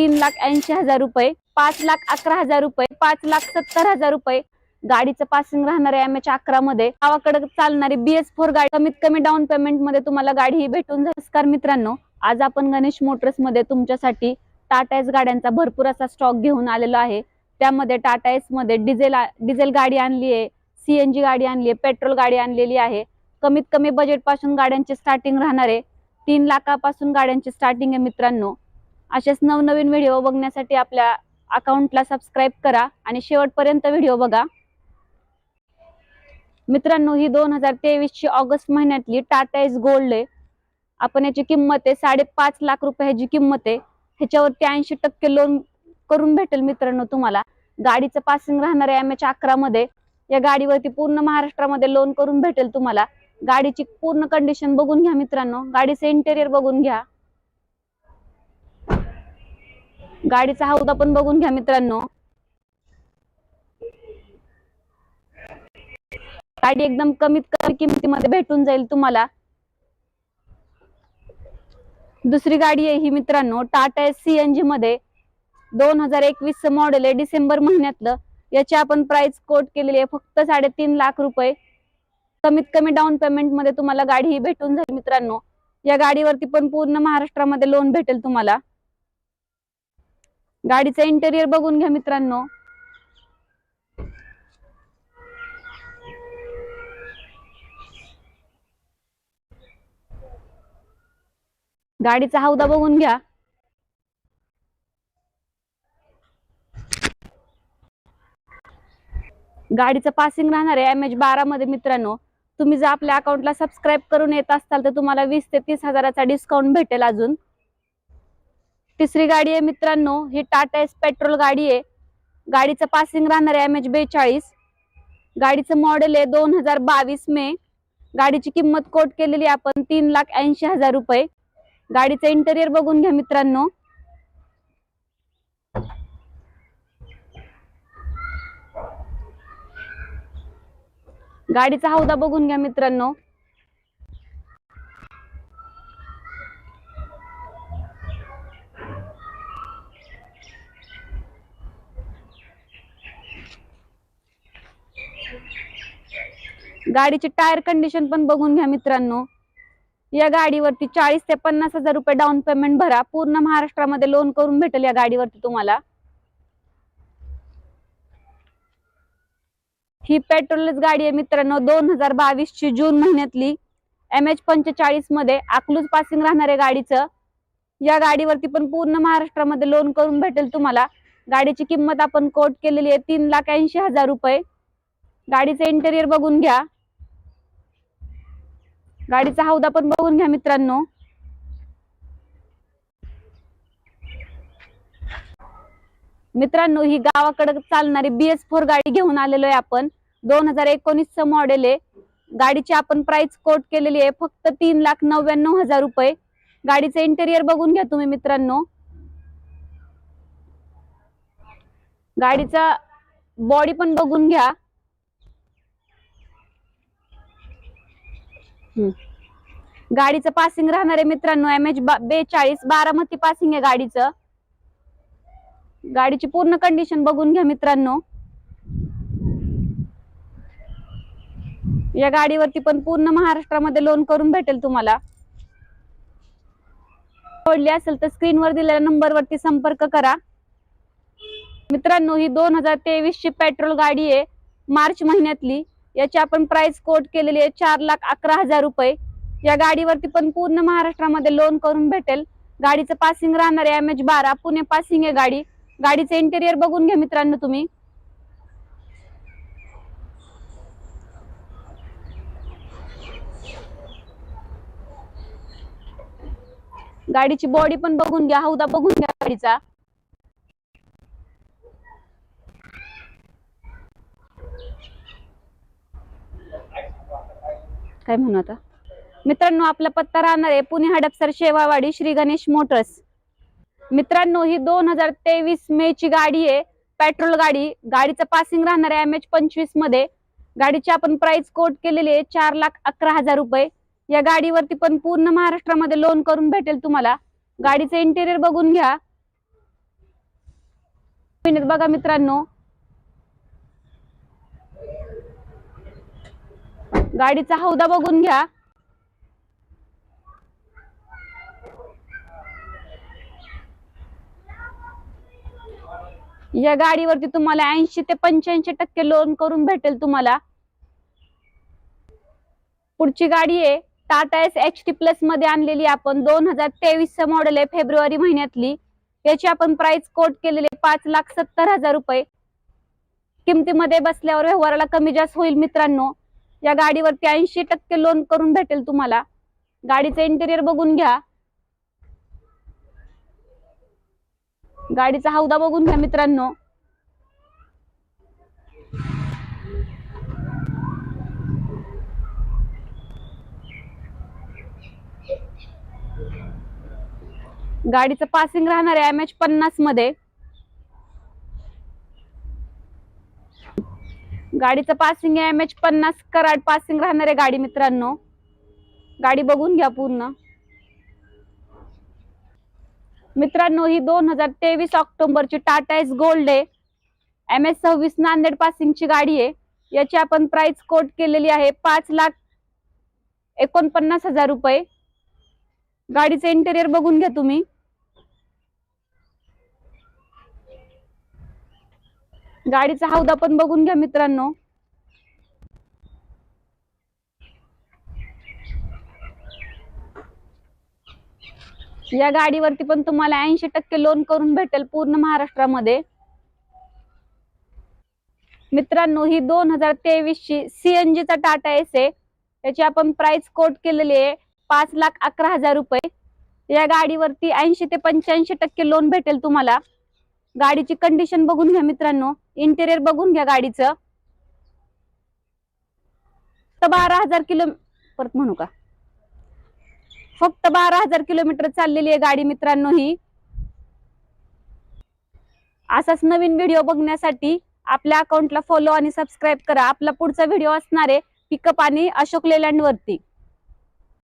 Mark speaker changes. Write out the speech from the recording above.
Speaker 1: 3,80,000 रुपये, 5,11,000 रुपये, 5,70,000 रुपये गाडीचं पासिंग राहणार आहे MH11 मध्ये. गावाकडे चालणारी BS4 गाडी कमीत कमी डाऊन पेमेंट मध्ये तुम्हाला गाडी ही भेटून जाईल. नमस्कार मित्रांनो, आज आपण गणेश मोटर्स मध्ये तुमच्यासाठी टाटा एस गाड्यांचा भरपूर असा स्टॉक घेऊन आलेलो आहे. त्यामध्ये टाटा एस मध्ये डिझेल गाडी आणली आहे, CNG गाडी आणली आहे, पेट्रोल गाडी आणलेली आहे. कमीत कमी बजेट पासून गाड्यांची स्टार्टिंग राहणार आहे. 3 लाखापासून गाड्यांची स्टार्टिंग आहे मित्रांनो. असेच नवनवीन व्हिडिओ बघण्यासाठी आपल्या अकाउंटला सबस्क्राईब करा आणि शेवटपर्यंत व्हिडिओ बघा. मित्रांनो, ही 2023 ची ऑगस्ट महिन्यातली टाटा एस गोल्ड आहे. आपण याची किंमत आहे 5.5 लाख रुपये ह्याची किंमत आहे. ह्याच्यावरती 80% लोन करून भेटेल मित्रांनो तुम्हाला. गाडीचं पासिंग राहणार आहे MH11 मध्ये. या गाडीवरती पूर्ण महाराष्ट्रामध्ये लोन करून भेटेल तुम्हाला. गाडीची पूर्ण कंडिशन बघून घ्या मित्रांनो. गाडीचं इंटेरियर बघून घ्या, गाडीचा हौदा पण बघून घ्या मित्रांनो. गाडी एकदम कमीत कमी किमतीमध्ये भेटून जाईल तुम्हाला. दुसरी गाडी आहे ही मित्रांनो टाटा एस CNG मध्ये 2021 मॉडेल आहे, डिसेंबर महिन्यातलं. याची आपण प्राइस कोट केलेली आहे फक्त 3.5 लाख रुपये. कमीत कमी डाऊन पेमेंट मध्ये तुम्हाला गाडी ही भेटून जाईल मित्रांनो. या गाडीवरती पण पूर्ण महाराष्ट्रामध्ये लोन भेटेल तुम्हाला. गाडीचं इंटेरियर बघून घ्या मित्रांनो. गाडीचा हौदा बघून घ्या. गाडीचं पासिंग राहणार आहे MH12 मध्ये मित्रांनो. तुम्ही जर आपल्या अकाउंटला सबस्क्राईब करून येत असाल तर तुम्हाला 20 ते 30 हजाराचा डिस्काउंट भेटेल अजून. तिसरी गाडी आहे मित्रांनो, ही टाटा एस पेट्रोल गाडी आहे. गाडीचं पासिंग राहणार आहे MH42. गाडीचं मॉडेल आहे 2022 मे. गाडीची किंमत कोट केलेली आपण 3,80,000 रुपये. गाडीचं इंटेरियर बघून घ्या मित्रांनो. गाडीचा हौदा बघून घ्या मित्रांनो. गाडीची टायर कंडिशन पण बघून घ्या मित्रांनो. या गाडीवरती 40 ते 50 हजार रुपये डाऊन पेमेंट भरा. पूर्ण महाराष्ट्रामध्ये लोन करून भेटेल या गाडीवरती तुम्हाला. ही पेट्रोलच गाडी आहे मित्रांनो 2022 ची जून महिन्यातली. MH45 मध्ये अकलूज पासिंग राहणार आहे गाडीचं. या गाडीवरती पण पूर्ण महाराष्ट्रामध्ये लोन करून भेटेल तुम्हाला. गाडीची किंमत आपण कोट केलेली आहे 3,80,000 रुपये. गाडीचं इंटेरियर बघून घ्या. गाडीचा हौदा पण बघून घ्या मित्रांनो. मित्रांनो, ही गावाकडे चालणारी BS4 गाडी घेऊन आलेलो आहे आपण. 2019 मॉडेल आहे. गाडीची आपण प्राइस कोट केलेली आहे फक्त 3,99,000 रुपये. गाडीचं इंटेरियर बघून घ्या तुम्ही मित्रांनो. गाडीचा बॉडी पण बघून घ्या. गाडीचं पासिंग राहणार आहे मित्रांनो MH42 बारामती पासिंग आहे गाडीचं. गाडीची पूर्ण कंडिशन बघून घ्या मित्रांनो. या गाडीवरती पण पूर्ण महाराष्ट्रामध्ये लोन करून भेटेल तुम्हाला. आवडली असेल तर स्क्रीनवर दिलेल्या नंबरवरती संपर्क करा मित्रांनो. ही 2023 ची पेट्रोल गाडी आहे मार्च महिन्यातली. याची आपण प्राइस कोट केलेली आहे 4,11,000 रुपये. या गाडीवरती पण पूर्ण महाराष्ट्रामध्ये लोन करून भेटेल. गाडीचं पासिंग राहणार आहे MH12 पुणे पासिंग आहे गाडी. गाडीचं इंटेरियर बघून घ्या मित्रांनो तुम्ही. गाडीची बॉडी पण बघून घ्या, हौदा बघून घ्या गाडीचा. काय म्हणू आता मित्रांनो, आपला पत्ता राहणार आहे पुणे हडपसर शेवावाडी श्री गणेश मोटर्स. मित्रांनो, ही 2023 मे ची गाडी आहे पेट्रोल गाडी. गाडीचं पासिंग राहणार आहे MH25 मध्ये. गाडीची आपण प्राइस कोट केलेली आहे 4,11,000 रुपये. या गाडीवरती पण पूर्ण महाराष्ट्रामध्ये लोन करून भेटेल तुम्हाला. गाडीचं इंटेरियर बघून घ्या. नवीन आहेत बघा मित्रांनो. गाडीचा हौदा बघून घ्या. या गाडीवरती तुम्हाला 80 ते 85% लोन करून भेटेल तुम्हाला. पुढची गाडी आहे टाटा एस HT प्लस मध्ये आणलेली आपण. 2023 मॉडेल आहे, फेब्रुवारी महिन्यातली. याची आपण प्राइस कोट केलेली 5,70,000 रुपये. किमतीमध्ये बसल्यावर व्यवहाराला कमी जास्त होईल मित्रांनो. या गाडीवरती 80% लोन करून भेटेल तुम्हाला. गाडीचं इंटेरियर बघून घ्या. गाडीचा हौदा बघून घ्या मित्रांनो. गाडीचं पासिंग राहणार आहे MH50 मध्ये. गाडीचं पासिंग आहे MH50 कराड पासिंग राहणार आहे गाडी मित्रांनो. गाडी बघून घ्या पूर्ण. मित्रांनो ही 2023 ऑक्टोबरची टाटा एस गोल्ड आहे. MS26 नांदेड पासिंगची गाडी आहे. याची आपण प्राइस कोट केलेली आहे 5,49,000 रुपये. गाडीचं इंटेरियर बघून घ्या तुम्ही. गाडीचा हौदा पण बघून घ्या मित्रांनो. या गाडीवरती पण तुम्हाला 80% लोन करून भेटेल पूर्ण महाराष्ट्रामध्ये. मित्रांनो ही 2023 ची CNG चा टाटा एस आहे. त्याची आपण प्राइस कोट केलेली आहे 5,11,000 रुपये. या गाडीवरती 80 ते 85% लोन भेटेल तुम्हाला. गाडीची कंडिशन बघून घ्या मित्रांनो. इंटेरियर बघून घ्या गाडीचं. 12,000 किलो परत म्हणू का, फक्त 12,000 किलोमीटर चाललेली आहे गाडी मित्रांनो ही. असाच नवीन व्हिडिओ बघण्यासाठी आपल्या अकाउंटला फॉलो आणि सबस्क्राईब करा. आपला पुढचा व्हिडिओ असणार आहे पिकअप आणि अशोक लेलँड वरती.